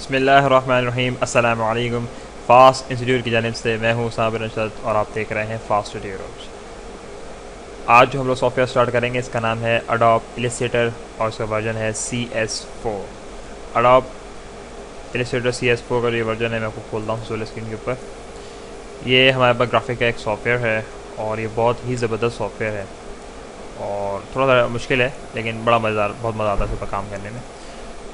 बिस्मिल्लाहिर्रहमानिर्रहीम। अस्सलामु अलैकुम। फास्ट इंस्टीट्यूट की जानिब से मैं हूँ साबिर अरशद और आप देख रहे हैं फास्ट ट्यूटोरियल्स। आज जो हम लोग सॉफ्टवेयर स्टार्ट करेंगे इसका नाम है अडोब इलस्ट्रेटर और इसका वर्जन है CS4। अडोब इलस्ट्रेटर CS4 का जो वर्जन है मैं आपको खोलता हूँ सोलर स्क्रीन के ऊपर। ये हमारे पास ग्राफिक का एक सॉफ्टवेयर है और ये बहुत ही ज़बरदस्त सॉफ्टवेयर है और थोड़ा सा मुश्किल है लेकिन बड़ा मज़ेदार, बहुत मज़ा आता है इस पर काम करने में।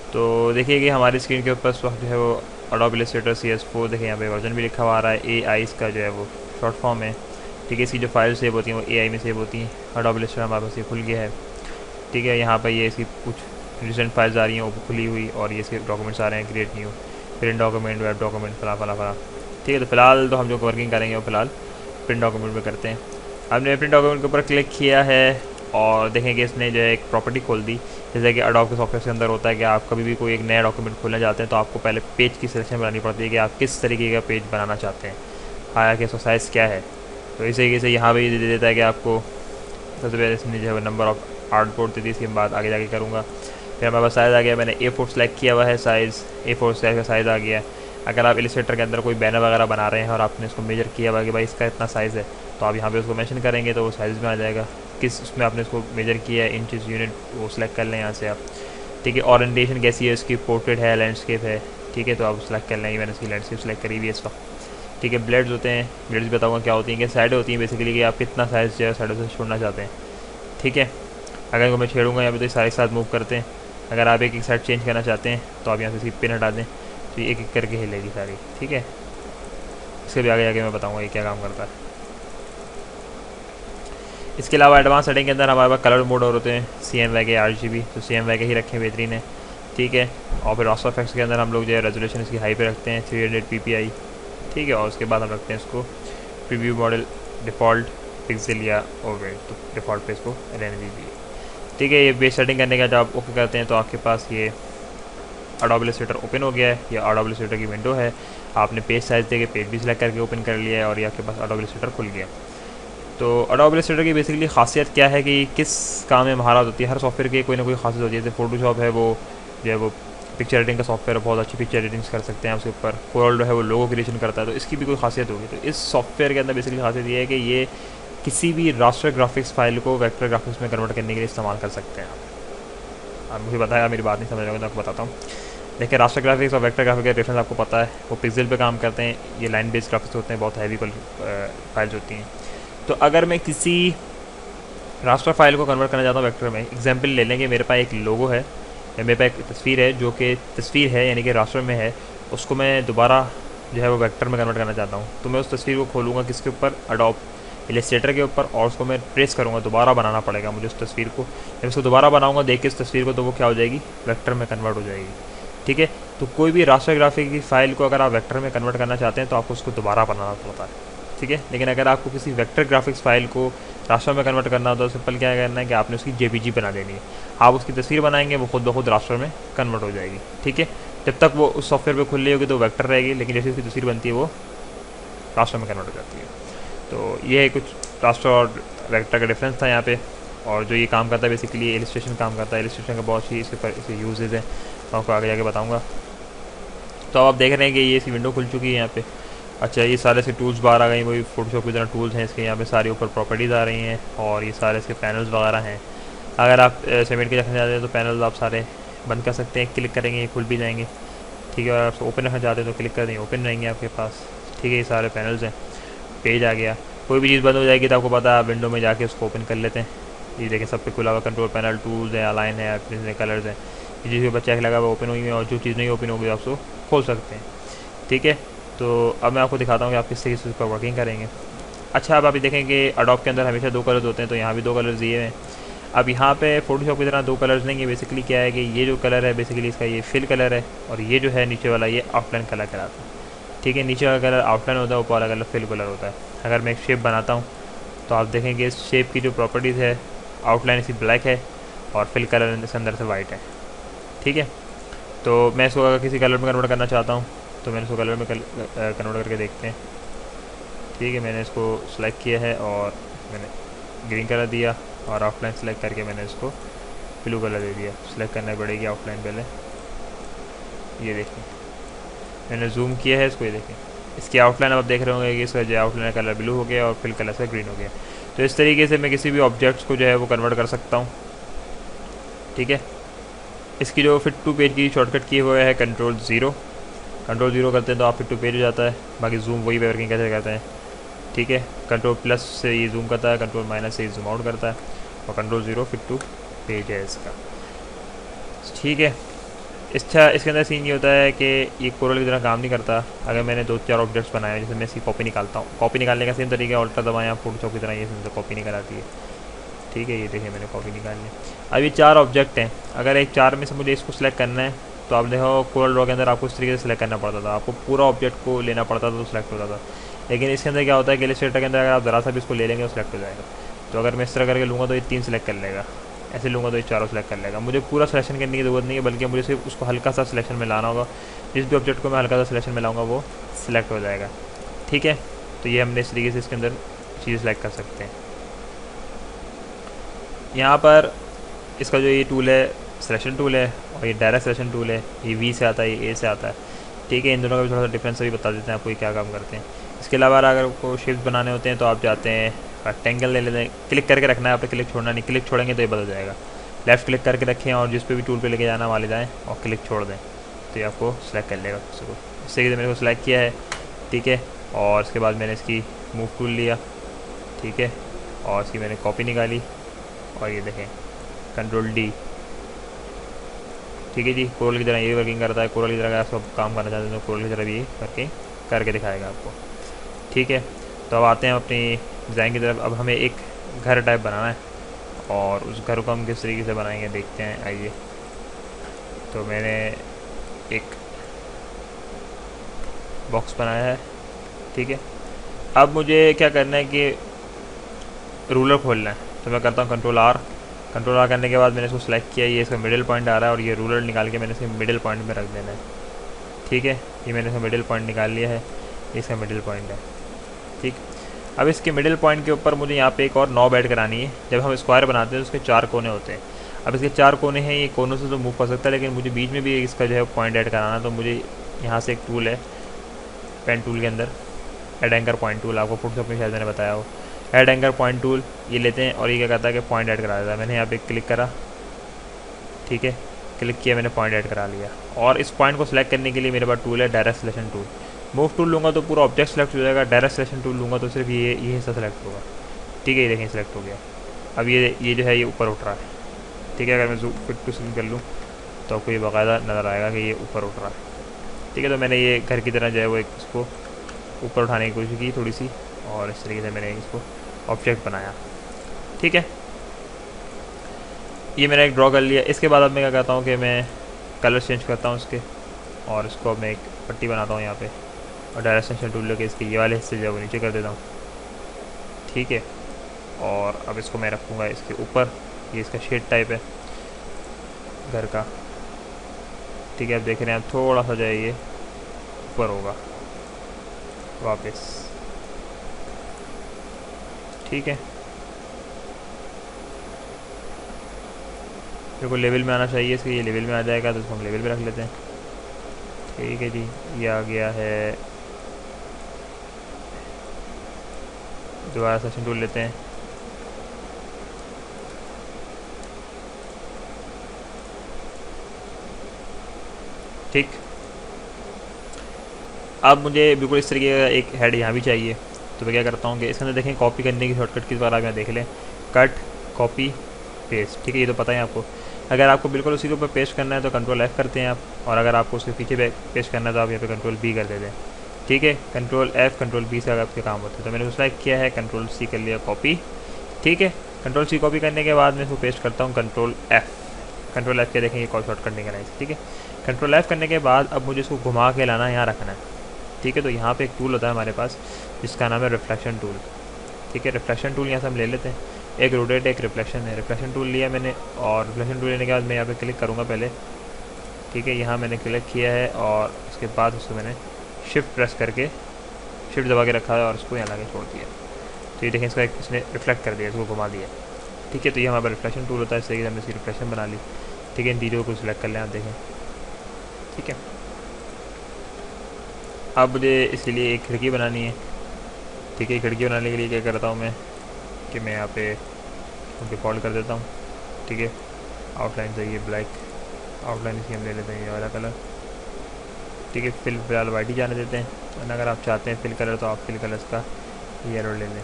तो देखिए कि हमारी स्क्रीन के ऊपर इस वक्त जो है वो अडोब इलस्ट्रेटर CS4 देखिए यहाँ पे वर्जन भी लिखा हुआ आ रहा है। AI इसका जो है वो शॉर्ट फॉर्म है। ठीक है, इसकी जो फाइल सेव होती हैं वो AI में सेव होती हैं। अडोब इलस्ट्रेटर हमारे पास ये खुल गया है। ठीक है, यहाँ पर ये इसकी कुछ रिसेंट फाइल्स आ रही हैं वो खुली हुई और ये इसके डॉक्यूमेंट्स आ रहे हैं, create new, print document, web document, फला फला फला। ठीक है, तो फिलहाल तो हम जो वर्किंग करेंगे वो फिलहाल प्रिंट डॉक्यूमेंट में करते हैं। हमने प्रिंट डॉक्यूमेंट के ऊपर क्लिक किया है और देखेंगे इसने जो है एक प्रॉपर्टी खोल दी। जैसे कि अडोब के सॉफ्टवेयर के अंदर होता है कि आप कभी भी कोई एक नया डॉक्यूमेंट खोलना चाहते हैं तो आपको पहले पेज की सिलेक्शन बनानी पड़ती है कि आप किस तरीके का पेज बनाना चाहते हैं, हालांकि इसका साइज़ क्या है। तो इस तरीके से यहाँ भी दे देता है कि आपको सबसे पहले इसने जो है नंबर ऑफ आर्ट बोर्ड दे दी, इसके बाद आगे जाके करूँगा। फिर हमारे पास साइज़ आ गया, मैंने A4 सेलेक्ट किया हुआ है, साइज़ A4 साइज़ का साइज़ आ गया। अगर आप इलस्ट्रेटर के अंदर कोई बैनर वगैरह बना रहे हैं और आपने इसको मेजर किया हुआ कि भाई इसका इतना साइज़ है तो आप यहाँ पे उसको मेंशन करेंगे तो वो साइज़ में आ जाएगा। किस उसमें आपने इसको मेजर किया है, इंचेस, यूनिट, वो सिलेक्ट कर लें यहाँ से आप। ठीक है, ओरिएंटेशन कैसी है इसकी, पोर्ट्रेट है, लैंडस्केप है। ठीक है, तो आप सेलेक्ट कर लेंगे, मैंने इसकी लैंडस्केप सेलेक्ट करी हुई है इस वक्त। ठीक है, ब्लेड्स होते हैं, ब्लेड्स बताऊँगा क्या होती हैं कि साइड होती हैं बेसिकली कि आप कितना साइज़ जो है साइडों से छोड़ना चाहते हैं। ठीक है, अगर इनको मैं छेड़ूंगा यहाँ पे तो ये सारे साथ मूव करते हैं। अगर आप एक एक साइड चेंज करना चाहते हैं तो आप यहाँ से इसकी पिन हटा दें तो ये एक एक करके हिलेगी सारी। ठीक है, इसके भी आगे जाके मैं बताऊँगा ये क्या काम करता है। इसके अलावा एडवांस सेटिंग के अंदर हमारे पास कलर मोड और होते हैं, CMYK, RGB, तो CMYK ही रखें, बेहतरीन है। ठीक है, और फिर रास्टर इफेक्ट्स के अंदर हम लोग जो है रेजोल्यूशन इसकी हाई पे रखते हैं 300 ppi। ठीक है, और उसके बाद हम रखते हैं इसको प्रीव्यू मॉडल डिफ़ॉल्ट पिक्सल या ओवर, तो डिफ़ॉल्ट पे इसको रहने दीजिए। ठीक है, ये बेस सेटिंग करने का जब आप ओके करते हैं तो आपके पास ये अडोब इलस्ट्रेटर ओपन हो गया है। या अडोब इलस्ट्रेटर की विंडो है, आपने पेज साइज़ दे के पेज भी सिलेक्ट करके ओपन कर लिया है और ये आपके पास अडोब इलस्ट्रेटर खुल गया। तो अडोब इलस्ट्रेटर की बेसिकली खासियत क्या है कि किस काम में महारत होती है, हर सॉफ्टवेयर की कोई ना कोई खासियत होती है। जैसे फोटोशॉप है, वो जो है वो पिक्चर एडिटिंग का सॉफ्टवेयर है, बहुत अच्छी पिक्चर एडिटिंग्स कर सकते हैं उसके ऊपर। कोरल जो है वो लोगो क्रिएशन करता है, तो इसकी भी कोई खासियत होगी। तो इस सॉफ्टवेयर के अंदर बेसिकली खासियत ये है कि ये किसी भी रास्टर ग्राफिक्स फाइल को वेक्टर ग्राफिक्स में कन्वर्ट करने के लिए इस्तेमाल कर सकते हैं आप। मुझे बताया, मेरी बात नहीं समझ रहे तो आपको बताता हूँ। देखिए, रास्टर ग्राफिक्स और वेक्टर ग्राफिक्स का डिफरेंस आपको पता है, वो पिक्सल पे काम करते हैं, ये लाइन बेस्ड ग्राफिक्स होते हैं, बहुत हैवी फाइल्स होती हैं। तो अगर मैं किसी रास्टर फाइल को कन्वर्ट करना चाहता हूँ वेक्टर में, एग्जांपल ले लें कि मेरे पास एक लोगो है या मेरे पास एक तस्वीर है जो कि तस्वीर है यानी कि रास्टर में है, उसको मैं दोबारा जो है वो वेक्टर में कन्वर्ट करना चाहता हूँ, तो मैं उस तस्वीर को खोलूँगा किसके ऊपर, अडोब इलस्ट्रेटर के ऊपर, और उसको मैं प्रेस करूँगा, दोबारा बनाना पड़ेगा मुझे उस तस्वीर को। जब उसको दोबारा बनाऊँगा देख के इस तस्वीर को, तो वो क्या हो जाएगी, वेक्टर में कन्वर्ट हो जाएगी। ठीक है, तो कोई भी रास्टर ग्राफिक की फाइल को अगर आप वेक्टर में कन्वर्ट करना चाहते हैं तो आपको उसको दोबारा बनाना पड़ता है। ठीक है, लेकिन अगर आपको किसी वेक्टर ग्राफिक्स फाइल को रास्टर में कन्वर्ट करना हो तो सिंपल क्या करना है कि आपने उसकी JPG बना देनी है। आप उसकी तस्वीर बनाएंगे, वो खुद ब खुद रास्टर में कन्वर्ट हो जाएगी। ठीक है, जब तक वो उस सॉफ्टवेयर पे खुल रही होगी तो वेक्टर रहेगी, लेकिन जैसे उसकी तस्वीर बनती है वो रास्टर में कन्वर्ट हो जाती है। तो ये है कुछ रास्टर और वेक्टर का डिफरेंस था यहाँ पे। और जो ये काम करता है बेसिकली इलस्ट्रेशन काम करता है, इलस्ट्रेशन का बहुत ही इसके यूजेज हैं, मैं आपको आगे जाके बताऊँगा। तो आप देख रहे हैं कि ये इसकी विंडो खुल चुकी है यहाँ पे। अच्छा, ये सारे इसके टूल्स बाहर आ गए, वही फोटोशॉप की तरह टूल्स हैं इसके, यहाँ पे सारी ऊपर प्रॉपर्टीज़ आ रही हैं और ये सारे इसके पैनल्स वगैरह हैं। अगर आप सबमिट के रखना चाहते हैं तो पैनल्स आप सारे बंद कर सकते हैं, क्लिक करेंगे ये खुल भी जाएंगे। ठीक है, और आप ओपन रखना चाहते हैं तो क्लिक कर देंगे, ओपन रहेंगे आपके पास। ठीक है, ये सारे पैनल्स हैं, पेज आ गया। कोई भी चीज़ बंद हो जाएगी तो आपको पता है, आप विंडो में जाके उसको ओपन कर लेते हैं। ये देखें सब पे खुला हुआ, कंट्रोल पैनल, टूल्स है, अलाइन है, कलर्स हैं। ये चीज़ के ऊपर चेक लगा हुआ ओपन हुई है, और जो चीज़ नहीं ओपन होगी आप उसको खोल सकते हैं। ठीक है, तो अब मैं आपको दिखाता हूँ कि आप किस तरीके से उसका वर्किंग करेंगे। अच्छा, अब आप देखें कि अडोब के अंदर हमेशा 2 कलर्स होते हैं, तो यहाँ भी 2 कलर्स दिए हैं। अब यहाँ पे फोटोशॉप की तरह 2 कलर्स नहीं है, बेसिकली क्या है कि ये जो कलर है बेसिकली इसका ये फिल कलर है, और ये जो है नीचे वाला ये आउटलाइन कलर कहलाता है। ठीक है, नीचे वाला कलर आउटलाइन होता है, ऊपर वाला कलर फिल कलर होता है। अगर मैं एक शेप बनाता हूँ तो आप देखेंगे इस शेप की जो प्रॉपर्टीज़ है, आउटलाइन इसकी ब्लैक है और फिल कलर इसके अंदर से वाइट है। ठीक है, तो मैं इसको अगर किसी कलर में कन्वर्ट करना चाहता हूँ तो मैंने इसको कलर में कन्वर्ट करके देखते हैं। ठीक है, मैंने इसको सेलेक्ट किया है और मैंने ग्रीन कलर दिया, और आउटलाइन सेलेक्ट करके मैंने इसको ब्लू कलर दे दिया। सेलेक्ट करना पड़ेगी आउटलाइन पहले, ये देखिए मैंने जूम किया है इसको, ये देखें इसकी आउटलाइन अब आप देख रहे होंगे कि इसका जो आउटलाइन कलर ब्लू हो गया और फिल कलर से ग्रीन हो गया। तो इस तरीके से मैं किसी भी ऑब्जेक्ट्स को जो है वो कन्वर्ट कर सकता हूँ। ठीक है, इसकी जो फिट टू पेज की शॉर्टकट की हुआ है कंट्रोल 0 करते हैं तो आप फिट टू पेज हो जाता है। बाकी जूम वही पे वर्किंग कैसे करते हैं। ठीक है, कंट्रोल+ से ये जूम करता है, कंट्रोल- से ये जूम आउट करता है, और कंट्रोल 0 फिट टू पेज है इसका। ठीक है, इसके अंदर सीन ये होता है कि ये कोरल की तरह काम नहीं करता। अगर मैंने 2-4 ऑब्जेक्ट्स बनाए जैसे मैं इसकी कॉपी निकालता हूँ, कॉपी निकालने का सेम तरीका ऑल्टर दबाएं आप फोटोशॉप की तरह, ये से कॉपी निकल आती है। ठीक है, ये देखिए मैंने कॉपी निकाल ली। अब ये 4 ऑब्जेक्ट हैं, अगर एक 4 में से मुझे इसको सिलेक्ट करना है तो आप देखो कोरल ड्रॉ के अंदर आपको इस तरीके से सिलेक्ट करना पड़ता था, आपको पूरा ऑब्जेक्ट को लेना पड़ता था तो सिलेक्ट होता था। लेकिन इसके अंदर क्या होता है कि इलस्ट्रेटर के अंदर अगर आप ज़रा सा भी इसको ले लेंगे तो सिलेक्ट हो जाएगा। तो अगर मैं इस तरह करके लूँगा तो ये 3 सिलेक्ट कर लेगा, ऐसे लूँगा तो ये 4 सेलेक्ट कर लेगा। मुझे पूरा सिलेक्शन करने की ज़रूरत नहीं है, बल्कि मुझे सिर्फ उसको हल्का सा सिलेक्शन में लाना होगा। जिस भी ऑब्जेक्ट को मैं हल्का सा सिलेक्शन में लाऊंगा वो सिलेक्ट हो जाएगा। ठीक है, तो ये हमने इस तरीके से इसके अंदर चीज़ सेलेक्ट कर सकते हैं। यहाँ पर इसका जो ये टूल है सिलेक्शन टूल है, और ये डायरेक्ट सिलेक्शन टूल है, ये V से आता है, ये A से आता है। ठीक है, इन दोनों का भी थोड़ा सा डिफरेंस भी बता देते हैं आपको ये क्या काम करते हैं। इसके अलावा अगर आपको शेप्स बनाने होते हैं तो आप जाते हैं रेक्टेंगल ले लेते हैं, क्लिक करके रखना है, आप क्लिक छोड़ना नहीं, क्लिक छोड़ेंगे तो ये बदल जाएगा। लेफ़्ट क्लिक करके रखें और जिस पे भी टूल पे लेके जाना वहाँ ले जाएँ और क्लिक छोड़ दें तो ये आपको सेलेक्ट कर लेगा उसको। इस तरीके से मैंने को सिलेक्ट किया है। ठीक है, और इसके बाद मैंने इसकी मूव टूल लिया। ठीक है, और इसकी मैंने कॉपी निकाली और ये देखें कंट्रोल D। ठीक है जी, कोरल की तरह ये वर्किंग करता है। कोरल की तरह अगर आप सब काम करना चाहते हैं तो कोरल की तरह भी करके दिखाएगा आपको। ठीक है, तो अब आते हैं अपनी डिज़ाइन की तरफ। अब हमें एक घर टाइप बनाना है और उस घर को हम किस तरीके से बनाएंगे देखते हैं, आइए। तो मैंने एक बॉक्स बनाया है। ठीक है, अब मुझे क्या करना है कि रूलर खोलना है, तो मैं करता हूँ कंट्रोल R करने के बाद मैंने इसको सेलेक्ट किया, ये इसका मिडिल पॉइंट आ रहा है और ये रूलर निकाल के मैंने इसे मिडिल पॉइंट में रख देना है। ठीक है, ये मैंने इसका मिडिल पॉइंट निकाल लिया है, इसका मिडिल पॉइंट है। ठीक, अब इसके मिडिल पॉइंट के ऊपर मुझे यहाँ पे एक और नॉब ऐड करानी है। जब हम स्क्वायर बनाते हैं तो उसके 4 कोने होते हैं। अब इसके 4 कोने हैं, ये कोनों से तो मूव कर सकता है, लेकिन मुझे बीच में भी इसका जो है पॉइंट ऐड कराना। तो मुझे यहाँ से एक टूल है पेन टूल के अंदर, ऐड एंकर पॉइंट टूल, आपको फोटोशॉप में शायद मैंने बताया हो। ऐड एंकर पॉइंट टूल ये लेते हैं और ये क्या करता है कि पॉइंट ऐड करा देता है। मैंने यहाँ पे क्लिक करा, ठीक है, क्लिक किया, मैंने पॉइंट ऐड करा लिया। और इस पॉइंट को सिलेक्ट करने के लिए मेरे पास टूल है direct selection tool. Move tool लूँगा तो पूरा ऑब्जेक्ट सेलेक्ट हो जाएगा, डायरेक्ट सिलेक्शन टूल लूँगा तो सिर्फ ये हिस्सा सेलेक्ट होगा। ठीक है, ये देखें सिलेक्ट हो गया। अब ये जो है ये ऊपर उठ रहा है। ठीक है, अगर मैं फिट टू स्क्रीन कर लूँ तो आपको ये बाकायदा नज़र आएगा कि ये ऊपर उठ रहा है। ठीक है, तो मैंने ये घर की तरह जो है वो एक इसको ऊपर उठाने की कोशिश की थोड़ी सी, और इस तरीके से मैंने इसको ऑब्जेक्ट बनाया। ठीक है, ये मैंने एक ड्रॉ कर लिया। इसके बाद अब मैं क्या करता हूँ कि मैं कलर चेंज करता हूँ इसके, और इसको मैं एक पट्टी बनाता हूँ यहाँ पे, और डायरेक्ट सेलेक्शन टूल लेके इसके ये वाले हिस्से जो है वो नीचे कर देता हूँ। ठीक है, और अब इसको मैं रखूँगा इसके ऊपर, ये इसका शेड टाइप है घर का। ठीक है, अब देख रहे हैं आप थोड़ा सा जो है ये ऊपर होगा वापस। ठीक है, मेरे को लेवल में आना चाहिए इसके, ये लेवल में आ जाएगा तो इसको हम लेवल में रख लेते हैं। ठीक है जी, ये आ गया है। दोबारा सेक्शन टूल लेते हैं। ठीक, अब मुझे बिल्कुल इस तरीके का एक हेड यहाँ भी चाहिए। तो मैं क्या करता हूँ कि इसके अंदर देखें कॉपी करने की शॉर्टकट किस बार आप यहाँ देख लें, कट कॉपी पेस्ट। ठीक है, ये तो पता है आपको। अगर आपको बिल्कुल उसी के ऊपर पेस्ट करना है तो कंट्रोल F करते हैं आप, और अगर आपको उसके पीछे पेस्ट करना है तो आप यहाँ पे कंट्रोल B कर देते हैं। ठीक है, कंट्रोल F कंट्रोल B से अगर आपके काम होते हैं। तो मैंने उसको सेलेक्ट किया है, कंट्रोल C कर लिया कॉपी। ठीक है, कंट्रोल C कॉपी करने के बाद मैं इसको पेस्ट करता हूँ कंट्रोल F के, देखें ये कॉल शॉर्टकट निकल है। ठीक है, कंट्रोल F करने के बाद अब मुझे इसको घुमा के लाना है, यहाँ रखना है। ठीक है, तो यहाँ पे एक टूल होता है हमारे पास जिसका नाम है रिफ्लेक्शन टूल। ठीक है, रिफ्लेक्शन टूल यहाँ से हम ले लेते हैं। एक रोटेट एक रिफ्लेक्शन है। रिफ्लेक्शन टूल लिया मैंने, और रिफ्लेक्शन टूल लेने के बाद मैं यहाँ पे क्लिक करूँगा पहले। ठीक है, यहाँ मैंने क्लिक किया है और उसके बाद उसको मैंने शिफ्ट प्रेस करके शिफ्ट दबा के रखा है और उसको यहाँ ला के छोड़ दिया। तो ये देखें इसका इसने रिफ्लेक्ट कर दिया, इसको घुमा दिया। ठीक है, तो ये हमारे पास रिफ्लेक्शन टूल होता है। इस तरीके से हमने इसकी रिफ्लेक्शन बना ली। ठीक है, इन चीज़ों को सिलेक्ट कर लें, आप देखें। ठीक है, अब मुझे इसके लिए एक खिड़की बनानी है। ठीक है, खिड़की बनाने के लिए क्या करता हूँ मैं कि मैं यहाँ पे डिफ़ॉल्ट कर देता हूँ। ठीक है, आउटलाइन चाहिए ब्लैक, आउटलाइन इसकी हम ले लेते हैं ये वाला कलर। ठीक है, फिलहाल वाइट ही जाने देते हैं, और अगर आप चाहते हैं फिल कलर तो आप फिल कलर का येलो ले लें।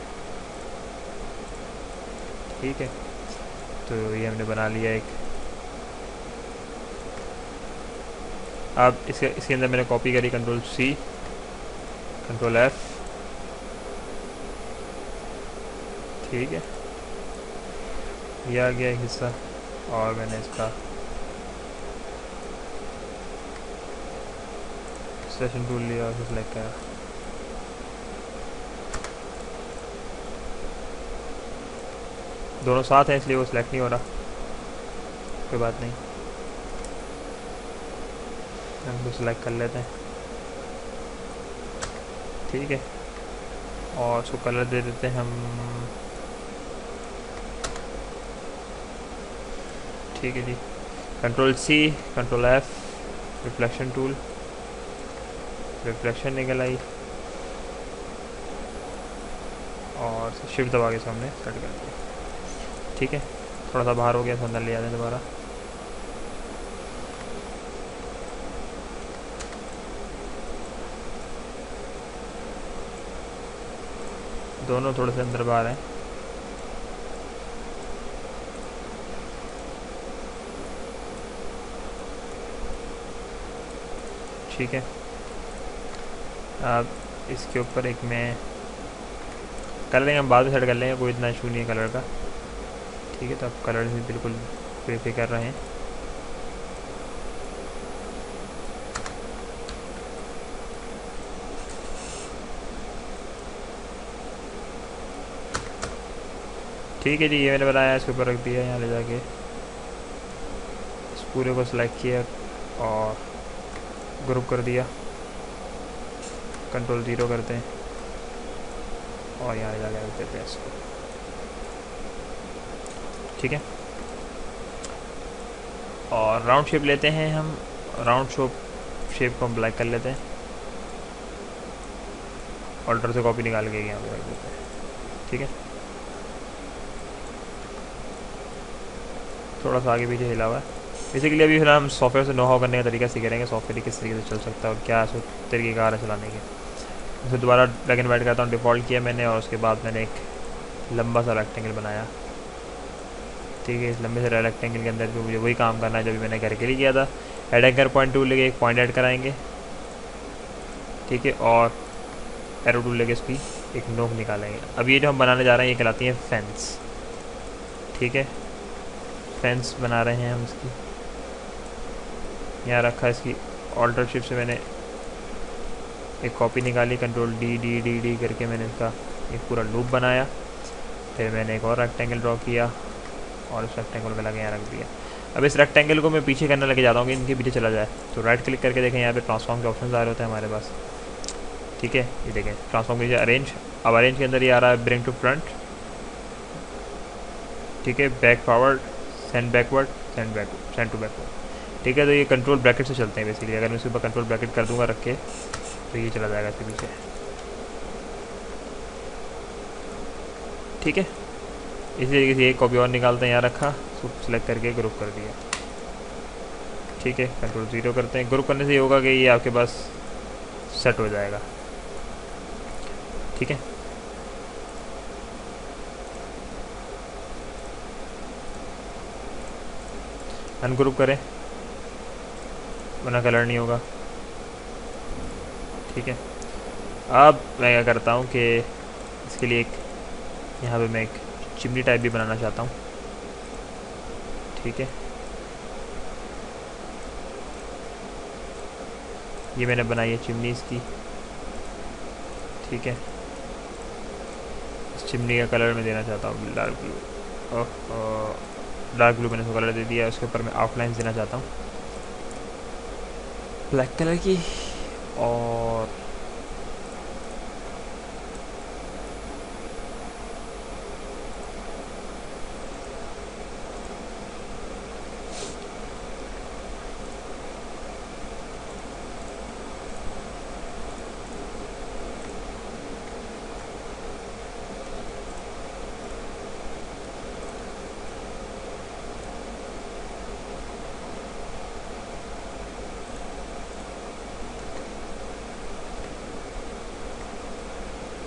ठीक है, तो ये हमने बना लिया एक। अब इसके अंदर मैंने कॉपी करी, Ctrl+C, Ctrl+F। ठीक है, ये आ गया एक हिस्सा, और मैंने इसका सेशन टूल लिया और सेलेक्ट करा। दोनों साथ हैं इसलिए वो सिलेक्ट नहीं हो रहा, कोई बात नहीं, हम तो सिलेक्ट कर लेते हैं। ठीक है, और उसको कलर दे देते हैं हम। ठीक है जी, Ctrl+C, Ctrl+F, reflection tool, reflection निकल आई, और शिफ्ट दबा के सामने कट कर दिया। ठीक है, थोड़ा सा बाहर हो गया तो अंदर ले आते हैं दोबारा। दोनों थोड़े से अंदर बाहर हैं। ठीक है, अब इसके ऊपर एक मैं कर लेंगे, हम बाद में सेट कर लेंगे, कोई इतना इशू नहीं है कलर का। ठीक है, तो अब कलर भी बिल्कुल वेरीफाई कर रहे हैं। ठीक है जी, ये मैंने बनाया, इसके ऊपर रख दिया, यहाँ ले जाके इस पूरे को सिलेक्ट किया और ग्रुप कर दिया, Ctrl+0 करते हैं और यहाँ ले जाके रख देते हैं इसको। ठीक है, और राउंड शेप लेते हैं हम, राउंड शेप को हम ब्लैक कर लेते हैं, ऑल्टर से कॉपी निकाल के यहाँ पे रख देते हैं। ठीक है, थोड़ा सा आगे पीछे हिला हुआ है। बेसिकली अभी फिलहाल हम सॉफ्टवेयर से नो हाउ करने का तरीका सीख रहे हैं, सॉफ्टवेयर किस तरीके से चल सकता है और क्या तरीके कार है चलाने के। उसे दोबारा ब्लैक एंड वाइट करता हूँ, डिफ़ॉल्ट किया मैंने, और उसके बाद मैंने एक लंबा सा रेक्टेंगल बनाया। ठीक है, इस लंबे से रेक्टेंगल के अंदर जो मुझे वही काम करना है जो भी मैंने घर के लिए किया था। ऐड एंकर पॉइंट टूल लेके एक पॉइंट ऐड कराएंगे। ठीक है, और एरो टूल लेके इसकी एक नोक निकालेंगे। अब ये जो हम बनाने जा रहे हैं ये कहलाती है फेंस। ठीक है, फेंस बना रहे हैं हम इसकी। यहाँ रखा इसकी ऑल्टर शिफ्ट से मैंने एक कॉपी निकाली, Ctrl+D करके मैंने इसका एक पूरा लूप बनाया। फिर मैंने एक और रेक्टेंगल ड्रॉ किया और उस रेक्टेंगल को लगा यहाँ रख दिया। अब इस रेक्टेंगल को मैं पीछे करने लगे जाता हूँ कि इनके पीछे चला जाए, तो राइट क्लिक करके देखें, यहाँ पे ट्रांसफॉर्म के ऑप्शन आ रहे होते हैं हमारे पास। ठीक है, ये देखें ट्रांसफॉर्म कीजिए, अरेंज। अब अरेंज के अंदर ये आ रहा है ब्रिंग टू फ्रंट। ठीक है, back forward, send backward, send to backward. ठीक है, तो ये कंट्रोल ब्रैकेट से चलते हैं बेसिकली। अगर मैं इसके ऊपर कंट्रोल ब्रैकेट कर दूंगा रख के तो ये चला जाएगा इसके पीछे। ठीक है, इसी तरीके से एक कॉपी और निकालते हैं, यहाँ रखा, उसको सेलेक्ट करके ग्रुप कर दिया। ठीक है, Ctrl+0 करते हैं। ग्रुप करने से ये होगा कि ये आपके पास सेट हो जाएगा। ठीक है, अनग्रुप करें वरना कलर नहीं होगा। ठीक है, अब मैं क्या करता हूँ कि इसके लिए एक यहाँ पे मैं एक चिमनी टाइप भी बनाना चाहता हूँ। ठीक है, ये मैंने बनाई है चिमनी इसकी। ठीक है, इस चिमनी का कलर मैं देना चाहता हूँ डार्क ब्लू। डार्क ब्लू मैंने उसको कलर दे दिया। उसके ऊपर मैं आउटलाइन देना चाहता हूँ ब्लैक कलर की, और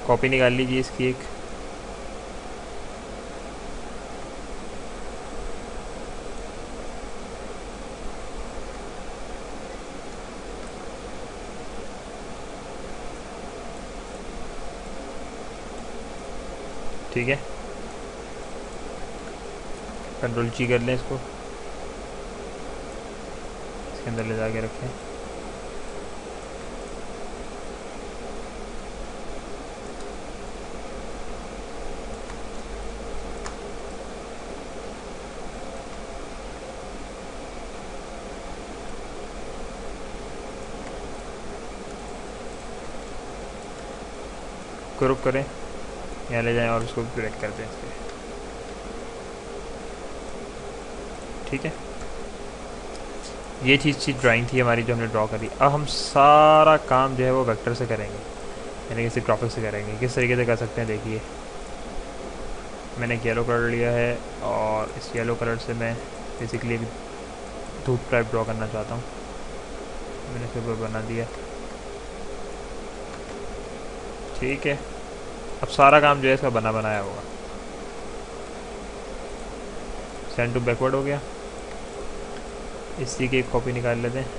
कॉपी निकाल लीजिए इसकी एक। ठीक है, कंट्रोल जी कर लें इसको, इसके अंदर ले जाके रखें। ग्रुप करें, यहाँ ले जाएं और उसको ब्रेक कर दें इसके। ठीक है, ये चीज़ ड्राइंग थी हमारी जो हमने ड्रॉ करी। अब हम सारा काम जो है वो वेक्टर से करेंगे, यानी कि ग्राफिक्स से करेंगे। किस तरीके से कर सकते हैं देखिए, मैंने एक येलो कलर लिया है और इस येलो कलर से मैं बेसिकली धूप टाइप ड्रॉ करना चाहता हूँ। मैंने इसके ऊपर बना दिया। ठीक है, अब सारा काम जो है इसका बना बनाया होगा। सेंड टू बैकवर्ड हो गया। इसी की एक कॉपी निकाल लेते हैं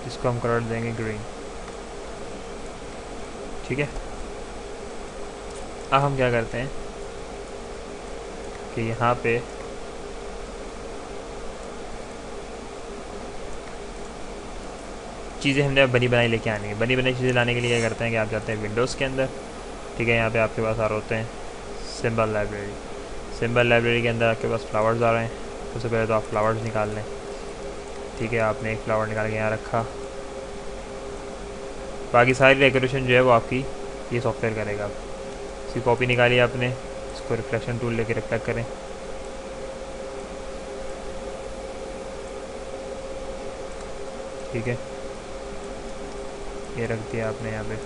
जिसको हम कलर देंगे ग्रीन। ठीक है, अब हम क्या करते हैं कि यहाँ पे चीज़ें हमने बनी बनाई लेके आनी है। बनी बनाई चीज़ें लाने के लिए क्या करते हैं कि आप जाते हैं विंडोज़ के अंदर। ठीक है, यहाँ पे आपके पास आ रहे होते हैं सिंबल लाइब्रेरी। सिंबल लाइब्रेरी के अंदर आपके पास फ्लावर्स आ रहे हैं। सबसे पहले तो आप फ्लावर्स निकाल लें। ठीक है, आपने एक फ्लावर निकाल के यहाँ रखा। बाकी सारी डेकोरेशन जो है वो आपकी ये सॉफ्टवेयर करेगा। इसकी कॉपी निकाली आपने, इसको रिफ्लेक्शन टूल लेके रिफ्लेक्ट करें। ठीक है, ये रख दिया आपने यहाँ पे।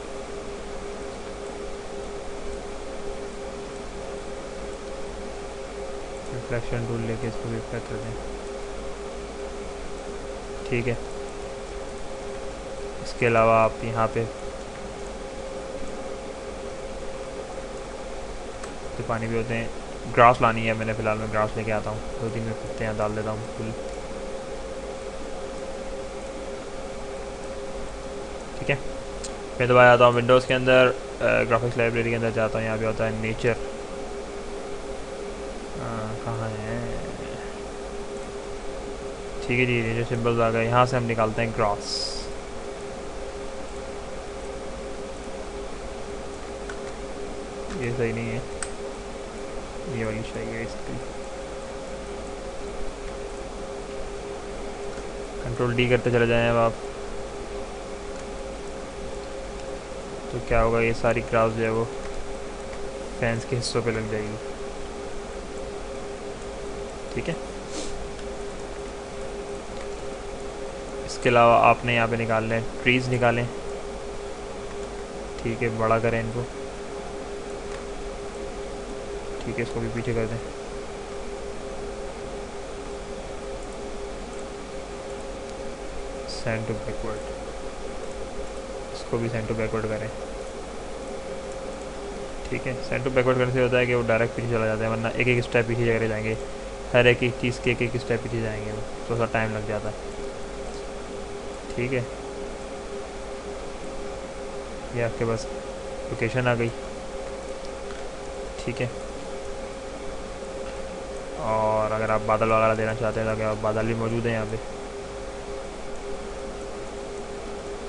रिफ्लेक्शन टूल लेके इसको रिफ्लेक्ट कर दें। ठीक है, इसके अलावा आप यहाँ पे तो पानी भी होते हैं। ग्रास लानी है, मैंने फ़िलहाल मैं ग्रास लेके आता हूँ। 2-3 में पत्ते यहाँ डाल देता हूँ फुल। ठीक है, मैं दोबारा आता हूँ विंडोज़ के अंदर, ग्राफिक्स लाइब्रेरी के अंदर जाता हूँ। यहाँ पे होता है नेचर। कहाँ है? ठीक है जी, नेचर सिंबल्स आ गए। यहाँ से हम निकालते हैं ग्रास। ये सही नहीं है, ये वाली चाहिए इसकी। कंट्रोल डी करते चले जाएं अब आप, तो क्या होगा, ये सारी ग्रास जो है वो फैंस के हिस्सों पे लग जाएगी। ठीक है, इसके अलावा आपने यहाँ पे निकाल लें ट्रीज़ निकालें। ठीक है, बड़ा करें इनको। ठीक है, इसको भी पीछे कर दें। सेंड टू बैकवर्ड, इसको भी सेंड टू बैकवर्ड करें। ठीक है, सेंड टू बैकवर्ड करने से होता है कि वो डायरेक्ट पीछे चला जाता है, वरना एक एक स्टेप पीछे जाकर जाएंगे। हर एक चीज़ के एक स्टेप पीछे जाएंगे, वो थोड़ा सा टाइम लग जाता है। ठीक है, ये आपके पास लोकेशन आ गई। ठीक है, और अगर आप बादल वगैरह देना चाहते हैं तो बादल भी मौजूद हैं यहाँ पे।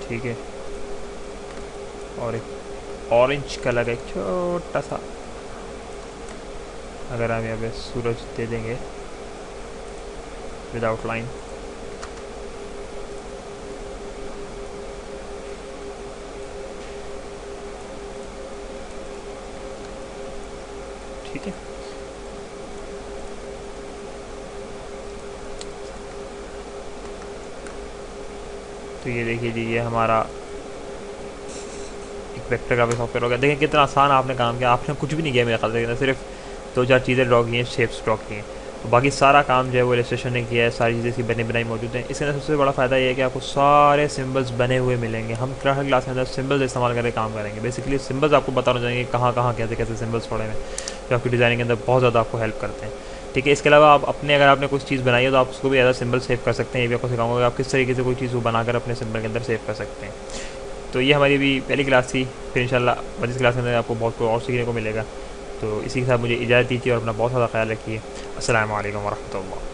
ठीक है, और एक ऑरेंज कलर एक छोटा सा, अगर हम यहाँ पे सूरज दे देंगे विदाउट लाइन। ठीक है, तो ये देखिए जी, ये हमारा एक वेक्टर का भी सॉफ्टवेयर हो गया। देखिए कितना आसान आपने काम किया। आपने कुछ भी नहीं किया मेरे ख्याल से, सिर्फ 2-4 चीज़ें ड्रॉ की हैं, शेप्स ड्रॉ की हैं। तो बाकी सारा काम जो है वो इलस्ट्रेशन ने किया है, सारी चीज़ें इसकी बनी बनाई मौजूद हैं। इसके अंदर सबसे बड़ा फ़ायदा ये है कि आपको सारे सिम्बल्स बने हुए मिलेंगे। हम हर क्लास के अंदर सिम्बल्स इस्तेमाल करके काम करेंगे। बेसिकली सिम्बल्स आपको बताना चाहिए कहाँ कहाँ कैसे कैसे सिम्बल्स पड़े हैं, जो आपकी डिज़ाइनिंग के अंदर बहुत ज़्यादा आपको हेल्प करते हैं। ठीक है, इसके अलावा आप अपने अगर आपने कुछ चीज़ बनाई है तो आप उसको भी एज अ सिंबल सेव कर सकते हैं। ये भी आपको सिखाऊंगा कि आप किस तरीके से कोई चीज़ को बनाकर अपने सिंबल के अंदर सेव कर सकते हैं। तो ये हमारी भी पहली क्लास थी, फिर इंशाल्लाह मज़ीद क्लास के अंदर आपको बहुत कुछ और सीखने को मिलेगा। तो इसी के साथ मुझे इजाज़त दीजिए और अपना बहुत ज़्यादा ख्याल रखिए। अस्सलामु अलैकुम वरहमतुल्लाह।